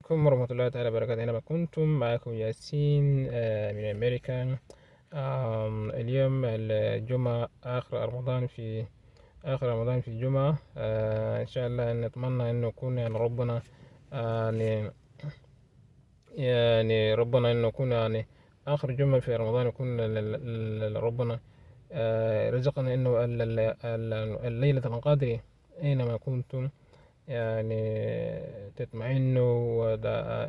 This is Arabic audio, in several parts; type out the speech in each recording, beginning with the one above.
عليكم ورحمة الله تعالى وبركاته. أنا كنتم معكم ياسين من أمريكا. اليوم الجمعة، آخر رمضان في الجمعة. إن شاء الله نتمنى أن نكون يعني ربنا يعني ربنا أن نكون يعني آخر جمعة في رمضان، يكون ربنا رزقنا أنه الليلة القدر أينما كنتم يعني تطمئنوا،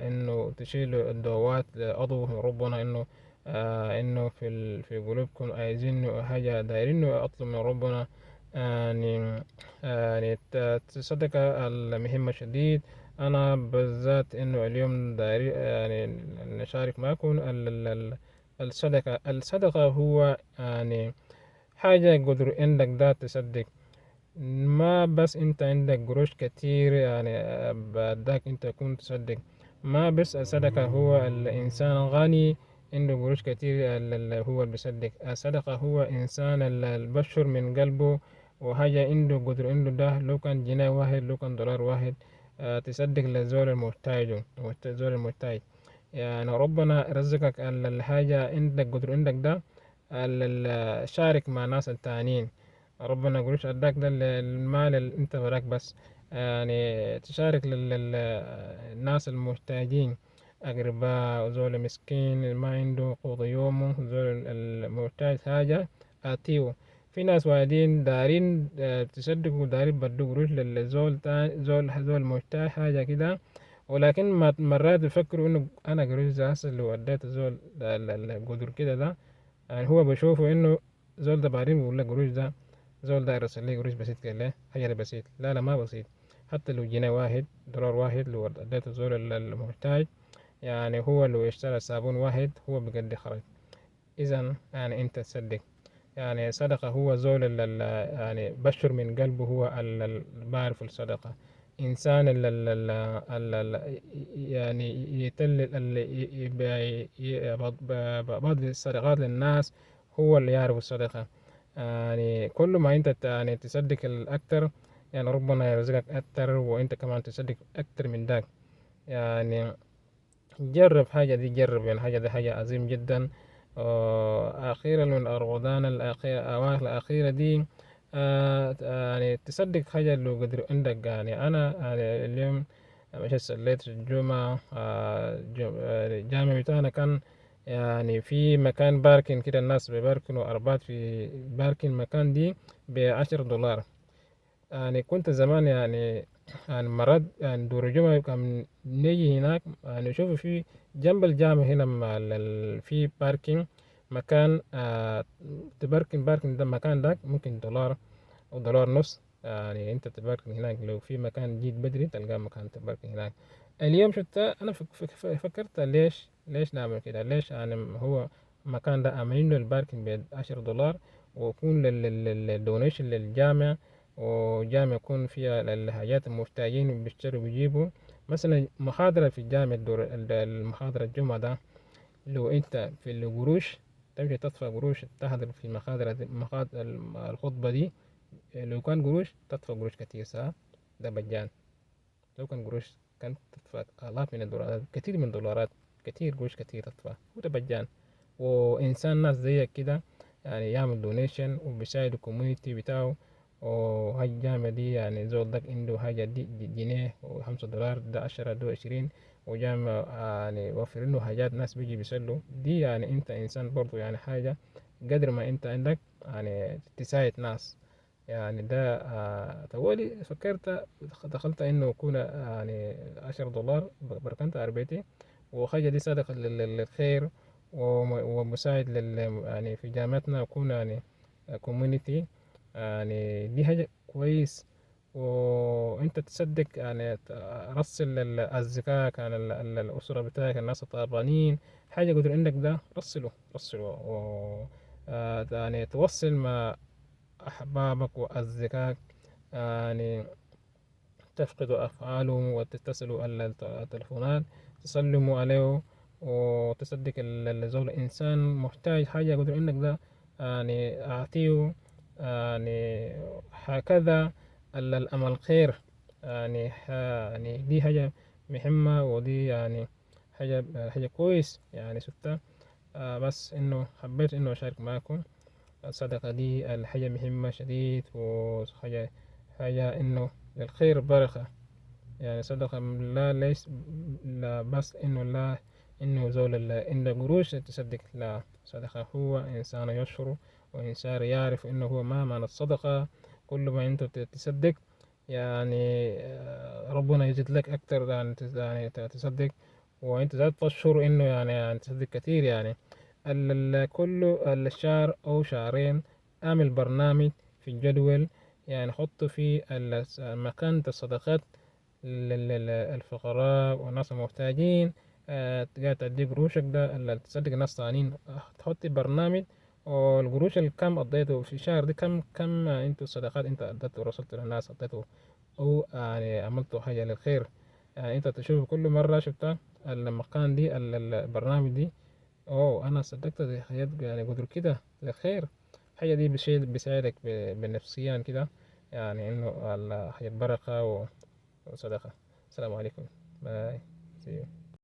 انه تشيلوا الدعوات لعضو من ربنا، انه انه في قلوبكم عايزين حاجة، دايرين اطلب من ربنا يعني تصدق المهمة شديد. انا بالذات انه اليوم داير يعني نشارك معكم الصدقة هو يعني حاجة قدر عندك ده تصدق. ما بس انت عندك قروش كتير يعني بعدك انت كنت تصدق. ما بس الصدقة هو الانسان غني عنده قروش كتير اللي هو اللي بيصدق. الصدقة هو انسان البشر من قلبه وحاجة عنده قدر عنده، ده لو كان جنيه واحد، لو كان دولار واحد تصدق للزول المحتاج. يعني ربنا رزقك الحاجة عندك قدر عندك ده، شارك مع ناس التانيين. ربنا يقولش اداك ده المال اللي انت وراك بس، يعني تشارك للناس المحتاجين، أقرباء، زول مسكين ما عنده قوت يومه، زول المحتاج حاجة أعطيه. في ناس واحدين دارين تصدقوا دارين بدو قروش للزول تاني، زول محتاج حاجة كده، ولكن مرات يفكروا إنه أنا قروش ده هسه لو اديت زول القدر كده ده، يعني هو بيشوفوا إنه زول ده بعدين بيقول لك قروش ده زول داير يرسل لي قروش بسيط، قال له حاجة بسيط. لا لا، ما بسيط. حتى لو جنيه واحد، دولار واحد، لو اديته زول المحتاج، يعني هو لو اشترى صابون واحد هو بقد خرج. إذا يعني أنت تصدق، يعني صدقة هو زول يعني بشر من قلبه، هو بعرف الصدقة. إنسان يعني يتل بعض الصدقات للناس، هو اللي يعرف الصدقة. يعني كل ما أنت يعني تصدق الأكتر، يعني ربنا يرزقك أكتر، وأنت كمان تصدق أكتر من ذاك. يعني جرب حاجة دي، جرب يعني حاجة دي حاجة عظيم جدا. أخيرا من رمضان الأواخر الأخيرة دي يعني تصدق حاجة لو قدر عندك. يعني أنا يعني اليوم مش صليت الجمعة، الجامع بتاعنا كان يعني في مكان باركن كده، الناس بيباركنوا أربات في باركن مكان دي ب10 دولار. يعني كنت زمان يعني مرات يعني دور الجمعة كان نيجي هناك يعني نشوف في جنب الجامع هنا في باركينج مكان تباركن باركن ده، مكان ده ممكن دولار أو دولار نص. يعني أنت تباركن هناك، لو في مكان جيت بدري تلقى مكان تباركن هناك. اليوم شفت أنا فكرت ليش نعمل كده، ليش يعني هو المكان ده عاملين له الباركن ب10 دولار، ويكون للدونيشن للجامع، وجامع يكون فيها الحاجات المحتاجين بيشتروا بيجيبوا. مثلا محاضرة في الجامع، المحاضرة الجمعة ده، لو انت في القروش تمشي تدفع قروش تحضر في الخطبة دي، لو كان قروش تدفع قروش كتير ساعة، ده بجان. لو كان قروش كان تدفع آلاف من الدولارات، كتير من الدولارات، كتير قروش كتير تدفع، وده بجان. وإنسان ناس زيك كده يعني يعمل دونيشن وبيساعد الكوميونيتي بتاعه. وهاي الجامعة دي يعني زول داك عنده حاجة دي جنيه و5 دولار، ده 10، ده 20، وجامعة يعني وفر له حاجات، ناس بيجي بيسلوا دي. يعني انت انسان برضو، يعني حاجة قدر ما انت عندك يعني تساعد ناس. يعني ده طوالي فكرت، دخلت انه يكون يعني 10 دولار بركنت عربيتي، وحاجة دي صدقة للخير، ومساعد يعني في جامعتنا يكون يعني كوميونيتي. يعني دي حاجة كويس. وانت تصدق يعني رسل الأصدقاء كان الأسرة بتاعك، الناس الطالبانين، حاجة قدر عندك ده رسله يعني توصل مع أحبابك وأصدقائك، يعني تفقدوا أفعالهم وتتصلوا على التلفونات، تسلموا عليه، وتصدق الزول إنسان محتاج حاجة قدر إنك ده يعني أعطيه. يعني هكذا الأمل خير. يعني يعني دي حاجة مهمة، ودي يعني حاجة كويس يعني شفتها. بس إنه حبيت إنه أشارك معاكم. الصدقة دي الحاجة مهمة شديد، وحاجة إنه للخير بركة. يعني صدقة لا ليس لا بس إنه لا إنه زول إن قروش تصدق، لا، صدقة هو إنسان يشعر وإنسان يعرف إنه هو ما معنى الصدقة. كل ما أنت تصدق يعني ربنا يزيد لك أكتر، يعني يعني تصدق، وأنت ذات تشعر إنه يعني تصدق كتير يعني. كل الشهر أو شهرين أعمل برنامج في الجدول، يعني حط فيه مكان الصدقات للفقراء والناس المحتاجين. تقدر تدي قروشك ده اللي تصدق ناس تانيين. تحط برنامج، والقروش اللي كم قضيته في الشهر دي، كم انتوا الصدقات انت اديته ورسلت للناس اديته، او يعني عملتوا حاجة للخير. يعني انت تشوف كل مرة شفتها المكان دي البرنامج دي، اوه انا صدقت دي حاجات يعني قدر كده للخير. الحاجة دي بشيء بيساعدك بالنفسيا كده، يعني انه حاجة بركة وصدقة. السلام عليكم. باي. See you.